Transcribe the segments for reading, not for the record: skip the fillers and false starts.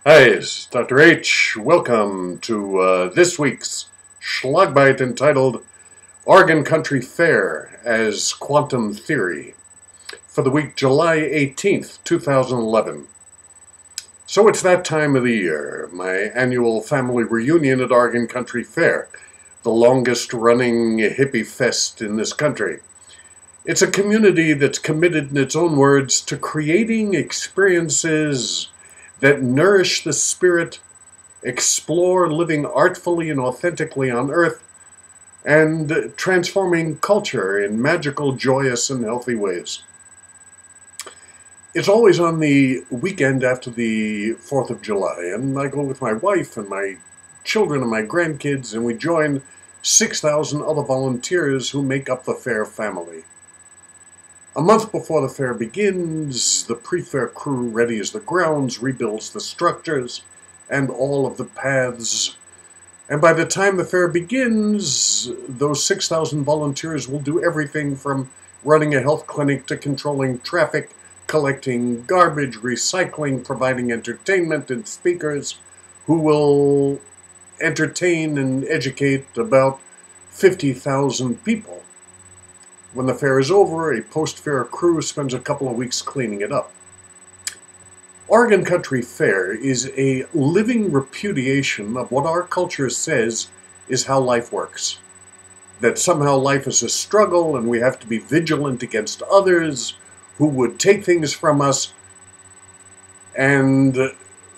Hi, it's Dr. H. Welcome to this week's Schlagbite entitled Oregon Country Fair as Quantum Theory for the week July 18th, 2011. So it's that time of the year, my annual family reunion at Oregon Country Fair, the longest running hippie fest in this country. It's a community that's committed, in its own words, to creating experiences that nourish the spirit, explore living artfully and authentically on earth, and transforming culture in magical, joyous, and healthy ways. It's always on the weekend after the 4th of July, and I go with my wife and my children and my grandkids, and we join 6,000 other volunteers who make up the fair family. A month before the fair begins, the pre-fair crew readies the grounds, rebuilds the structures, and all of the paths. And by the time the fair begins, those 6,000 volunteers will do everything from running a health clinic to controlling traffic, collecting garbage, recycling, providing entertainment and speakers who will entertain and educate about 50,000 people. When the fair is over, a post-fair crew spends a couple of weeks cleaning it up. Oregon Country Fair is a living repudiation of what our culture says is how life works. That somehow life is a struggle and we have to be vigilant against others who would take things from us, and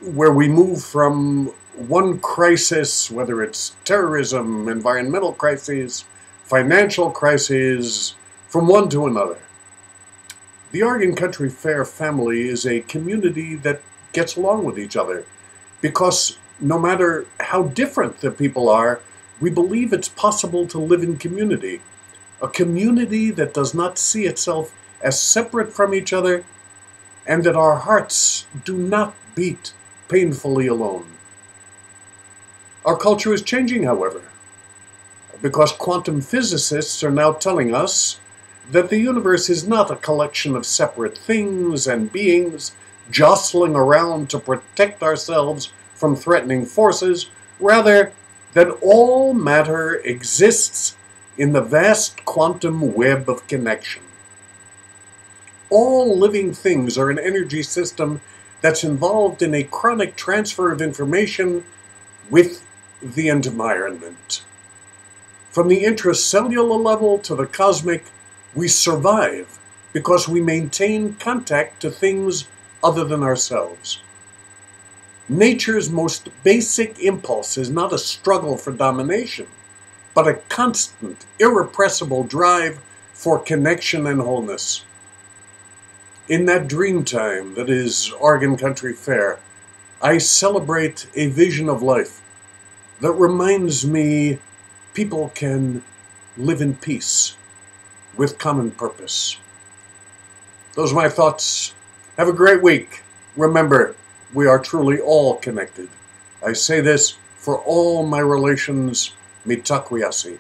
where we move from one crisis, whether it's terrorism, environmental crises, financial crises, from one to another. The Oregon Country Fair family is a community that gets along with each other because no matter how different the people are, we believe it's possible to live in community. A community that does not see itself as separate from each other, and that our hearts do not beat painfully alone. Our culture is changing, however, because quantum physicists are now telling us that the universe is not a collection of separate things and beings jostling around to protect ourselves from threatening forces, rather that all matter exists in the vast quantum web of connection. All living things are an energy system that's involved in a chronic transfer of information with the environment. From the intracellular level to the cosmic, we survive because we maintain contact to things other than ourselves. Nature's most basic impulse is not a struggle for domination, but a constant, irrepressible drive for connection and wholeness. In that dream time that is Oregon Country Fair, I celebrate a vision of life that reminds me people can live in peace with common purpose. Those are my thoughts. Have a great week. Remember, we are truly all connected. I say this for all my relations, mitakuye.